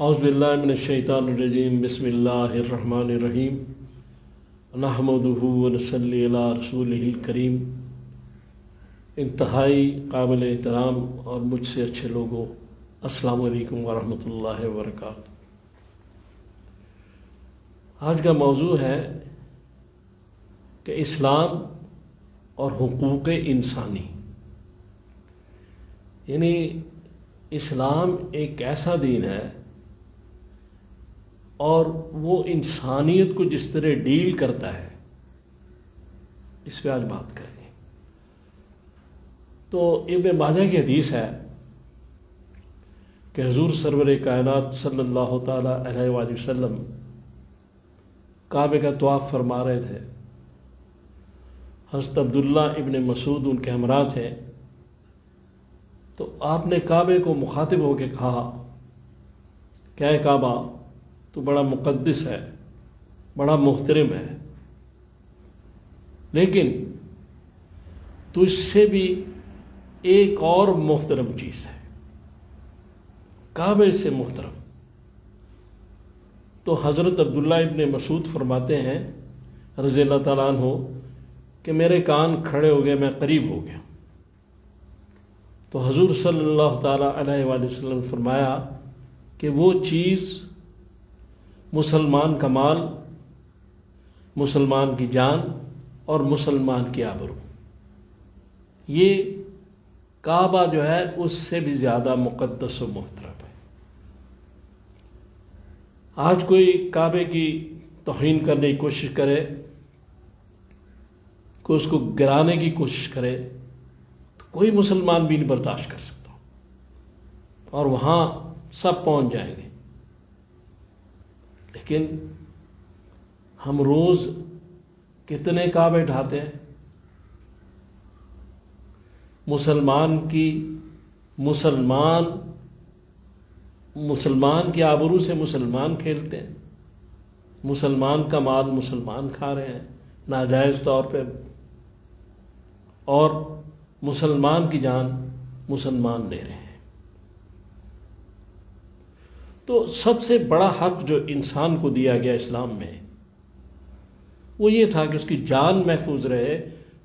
اعوذ باللہ من الشیطان الرجیم بسم اللہ الرحمن الرحیم نحمدہ ونصلی علی رسولہ الکریم۔ انتہائی قابل احترام اور مجھ سے اچھے لوگوں، السلام علیکم ورحمۃ اللہ وبرکاتہ۔ آج کا موضوع ہے کہ اسلام اور حقوق انسانی، یعنی اسلام ایک ایسا دین ہے اور وہ انسانیت کو جس طرح ڈیل کرتا ہے، اس پہ آج بات کریں گے۔ تو ابن ماجہ کی حدیث ہے کہ حضور سرور کائنات صلی اللہ تعالیٰ علیہ وآلہ وسلم کعبے کا طواف فرما رہے تھے۔ حضرت عبداللہ ابن مسعود ان کے ہمراہ تھے، تو آپ نے کعبے کو مخاطب ہو کے کہا کہ اے کعبہ، تو بڑا مقدس ہے، بڑا محترم ہے، لیکن تو اس سے بھی ایک اور محترم چیز ہے، کعبے سے محترم۔ تو حضرت عبداللہ ابن مسعود فرماتے ہیں رضی اللہ تعالیٰ عنہ کہ میرے کان کھڑے ہو گئے، میں قریب ہو گیا۔ تو حضور صلی اللہ تعالیٰ علیہ وآلہ وسلم نے فرمایا کہ وہ چیز مسلمان کا مال، مسلمان کی جان اور مسلمان کی آبرو، یہ کعبہ جو ہے اس سے بھی زیادہ مقدس و محترم ہے۔ آج کوئی کعبے کی توہین کرنے کی کوشش کرے، کوئی اس کو گرانے کی کوشش کرے، تو کوئی مسلمان بھی نہیں برداشت کر سکتا، اور وہاں سب پہنچ جائیں گے۔ لیکن ہم روز کتنے کعبے ڈھاتے ہیں؟ مسلمان کی آبرو سے مسلمان کھیلتے ہیں، مسلمان کا مال مسلمان کھا رہے ہیں ناجائز طور پہ، اور مسلمان کی جان مسلمان لے رہے ہیں۔ تو سب سے بڑا حق جو انسان کو دیا گیا اسلام میں، وہ یہ تھا کہ اس کی جان محفوظ رہے،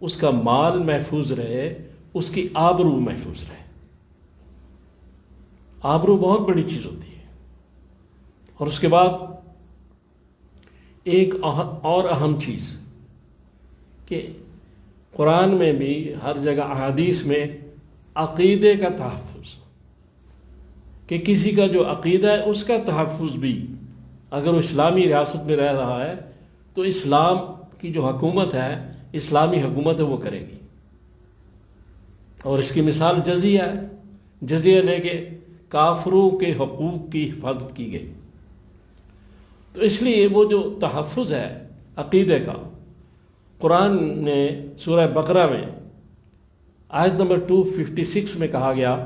اس کا مال محفوظ رہے، اس کی آبرو محفوظ رہے۔ آبرو بہت بڑی چیز ہوتی ہے۔ اور اس کے بعد ایک اور اہم چیز کہ قرآن میں بھی ہر جگہ احادیث میں عقیدے کا تحفظ، کہ کسی کا جو عقیدہ ہے اس کا تحفظ بھی، اگر وہ اسلامی ریاست میں رہ رہا ہے تو اسلام کی جو حکومت ہے، اسلامی حکومت ہے، وہ کرے گی۔ اور اس کی مثال جزیہ ہے، جزیہ لے کے کافروں کے حقوق کی حفاظت کی گئی۔ تو اس لیے وہ جو تحفظ ہے عقیدے کا، قرآن نے سورہ بقرہ میں آیت نمبر 256 میں کہا گیا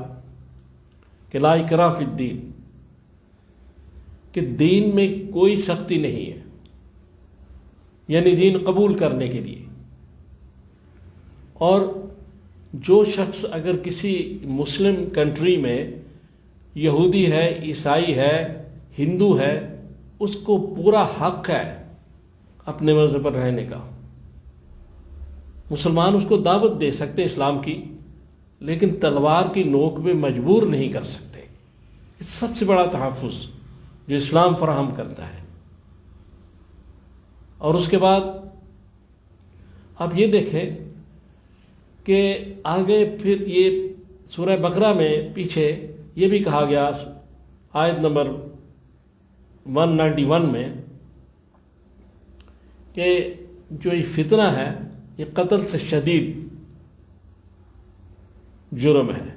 کہ لا اکراہ فی الدین، کہ دین میں کوئی سختی نہیں ہے، یعنی دین قبول کرنے کے لیے۔ اور جو شخص اگر کسی مسلم کنٹری میں یہودی ہے، عیسائی ہے، ہندو ہے، اس کو پورا حق ہے اپنے مذہب پر رہنے کا۔ مسلمان اس کو دعوت دے سکتے اسلام کی، لیکن تلوار کی نوک میں مجبور نہیں کر سکتے۔ یہ سب سے بڑا تحفظ جو اسلام فراہم کرتا ہے۔ اور اس کے بعد آپ یہ دیکھیں کہ آگے پھر یہ سورہ بقرہ میں پیچھے یہ بھی کہا گیا آیت نمبر 191 میں کہ جو یہ فتنہ ہے یہ قتل سے شدید جرم ہے۔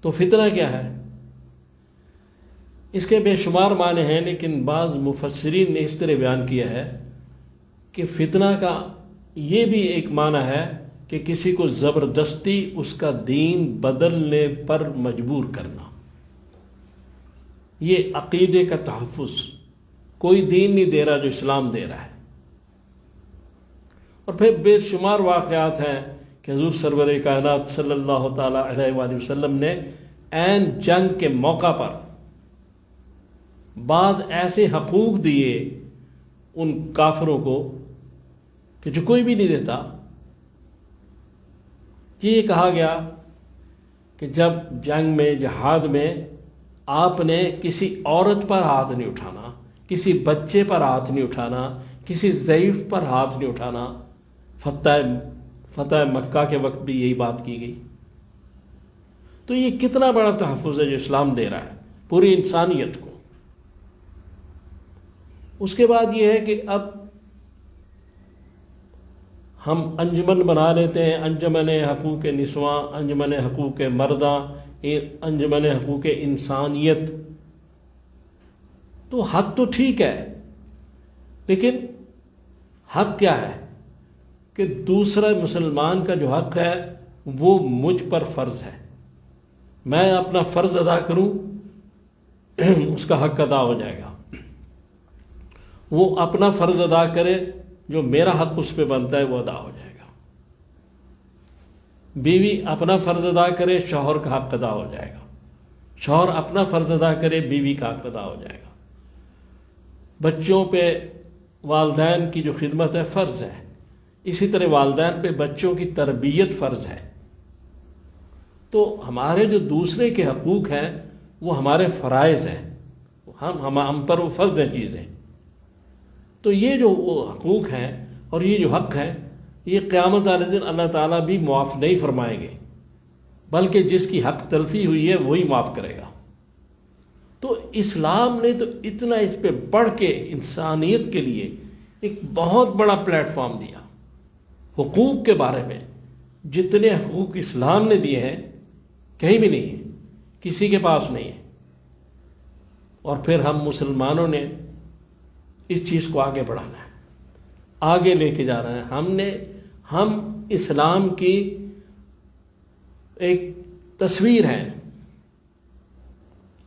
تو فتنہ کیا ہے؟ اس کے بے شمار معنی ہیں، لیکن بعض مفسرین نے اس طرح بیان کیا ہے کہ فتنہ کا یہ بھی ایک معنی ہے کہ کسی کو زبردستی اس کا دین بدلنے پر مجبور کرنا۔ یہ عقیدے کا تحفظ، کوئی دین نہیں دے رہا جو اسلام دے رہا ہے۔ اور پھر بے شمار واقعات ہیں کہ حضور سرور کائنات صلی اللہ تعالیٰ علیہ وآلہ وسلم نے عین جنگ کے موقع پر بعض ایسے حقوق دیے ان کافروں کو کہ جو کوئی بھی نہیں دیتا. یہ کہا گیا کہ جب جنگ میں جہاد میں آپ نے کسی عورت پر ہاتھ نہیں اٹھانا، کسی بچے پر ہاتھ نہیں اٹھانا، کسی ضعیف پر ہاتھ نہیں اٹھانا. فتح مکہ کے وقت بھی یہی بات کی گئی. تو یہ کتنا بڑا تحفظ ہے جو اسلام دے رہا ہے پوری انسانیت کو. اس کے بعد یہ ہے کہ اب ہم انجمن بنا لیتے ہیں، انجمن حقوق نسواں، انجمن حقوق مرداں، انجمن حقوق انسانیت. تو حق تو ٹھیک ہے، لیکن حق کیا ہے کہ دوسرا مسلمان کا جو حق ہے وہ مجھ پر فرض ہے. میں اپنا فرض ادا کروں، اس کا حق ادا ہو جائے گا. وہ اپنا فرض ادا کرے، جو میرا حق اس پہ بنتا ہے وہ ادا ہو جائے گا. بیوی اپنا فرض ادا کرے، شوہر کا حق ادا ہو جائے گا. شوہر اپنا فرض ادا کرے، بیوی کا حق ادا ہو جائے گا. بچوں پہ والدین کی جو خدمت ہے فرض ہے، اسی طرح والدین پہ بچوں کی تربیت فرض ہے. تو ہمارے جو دوسرے کے حقوق ہیں وہ ہمارے فرائض ہیں، ہم پر وہ فرض ہیں چیزیں. تو یہ جو وہ حقوق ہیں اور یہ جو حق ہیں، یہ قیامت والے دن اللہ تعالیٰ بھی معاف نہیں فرمائیں گے، بلکہ جس کی حق تلفی ہوئی ہے وہی معاف کرے گا. تو اسلام نے تو اتنا اس پہ بڑھ کے انسانیت کے لیے ایک بہت بڑا پلیٹ فارم دیا. حقوق کے بارے میں جتنے حقوق اسلام نے دیے ہیں کہیں بھی نہیں ہے، کسی کے پاس نہیں ہے. اور پھر ہم مسلمانوں نے اس چیز کو آگے بڑھانا ہے، آگے لے کے جانا ہے. ہم اسلام کی ایک تصویر ہیں.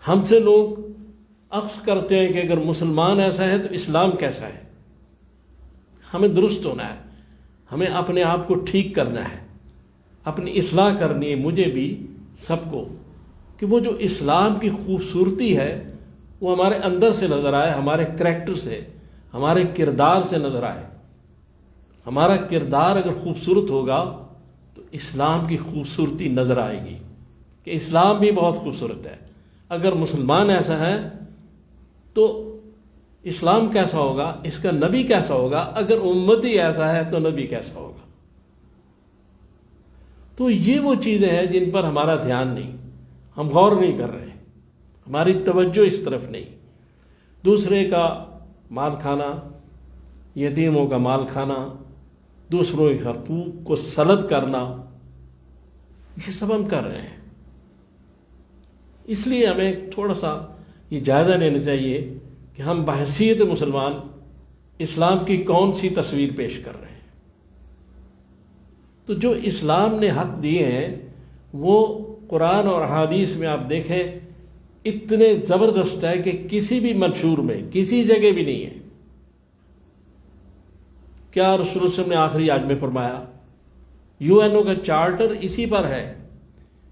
ہم سے لوگ عکس کرتے ہیں کہ اگر مسلمان ایسا ہے تو اسلام کیسا ہے. ہمیں درست ہونا ہے، ہمیں اپنے آپ کو ٹھیک کرنا ہے، اپنی اصلاح کرنی ہے، مجھے بھی سب کو، کہ وہ جو اسلام کی خوبصورتی ہے وہ ہمارے اندر سے نظر آئے، ہمارے کریکٹر سے، ہمارے کردار سے نظر آئے. ہمارا کردار اگر خوبصورت ہوگا تو اسلام کی خوبصورتی نظر آئے گی کہ اسلام بھی بہت خوبصورت ہے. اگر مسلمان ایسا ہے تو اسلام کیسا ہوگا، اس کا نبی کیسا ہوگا. اگر امتی ایسا ہے تو نبی کیسا ہوگا. تو یہ وہ چیزیں ہیں جن پر ہمارا دھیان نہیں، ہم غور نہیں کر رہے، ہماری توجہ اس طرف نہیں. دوسرے کا مال کھانا، یتیموں کا مال کھانا، دوسروں کے حقوق کو سلب کرنا، یہ سب ہم کر رہے ہیں. اس لیے ہمیں تھوڑا سا یہ جائزہ لینا چاہیے کہ ہم بحیثیت مسلمان اسلام کی کون سی تصویر پیش کر رہے ہیں. تو جو اسلام نے حق دیے ہیں وہ قرآن اور احادیث میں آپ دیکھیں اتنے زبردست ہے کہ کسی بھی منشور میں کسی جگہ بھی نہیں ہے. کیا رسول اللہ صلی اللہ علیہ وسلم نے آخری آیت میں فرمایا؟ UN کا چارٹر اسی پر ہے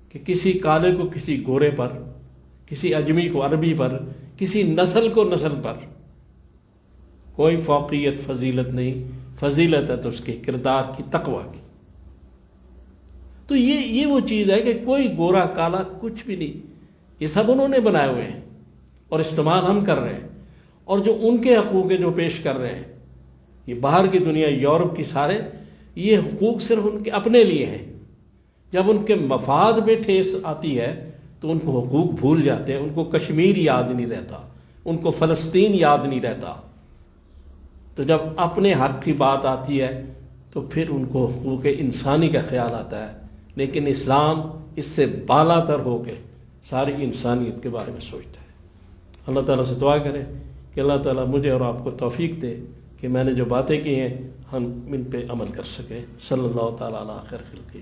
کہ کسی کالے کو کسی گورے پر، کسی اجمی کو عربی پر، کسی نسل کو نسل پر کوئی فوقیت فضیلت نہیں. فضیلت ہے تو اس کے کردار کی، تقوی کی. تو یہ وہ چیز ہے کہ کوئی گورا کالا کچھ بھی نہیں، یہ سب انہوں نے بنائے ہوئے ہیں اور استعمال ہم کر رہے ہیں. اور جو ان کے حقوق جو پیش کر رہے ہیں، یہ باہر کی دنیا، یورپ کی سارے، یہ حقوق صرف ان کے اپنے لیے ہیں. جب ان کے مفاد میں ٹھیس آتی ہے تو ان کو حقوق بھول جاتے ہیں. ان کو کشمیر یاد نہیں رہتا، ان کو فلسطین یاد نہیں رہتا. تو جب اپنے حق کی بات آتی ہے تو پھر ان کو حقوق انسانی کا خیال آتا ہے. لیکن اسلام اس سے بالا تر ہو کے ساری انسانیت کے بارے میں سوچتا ہے. اللہ تعالیٰ سے دعا کریں کہ اللہ تعالیٰ مجھے اور آپ کو توفیق دے کہ میں نے جو باتیں کی ہیں ہم ان پہ عمل کر سکیں. صلی اللہ تعالیٰ علیہ خیر خلقہ.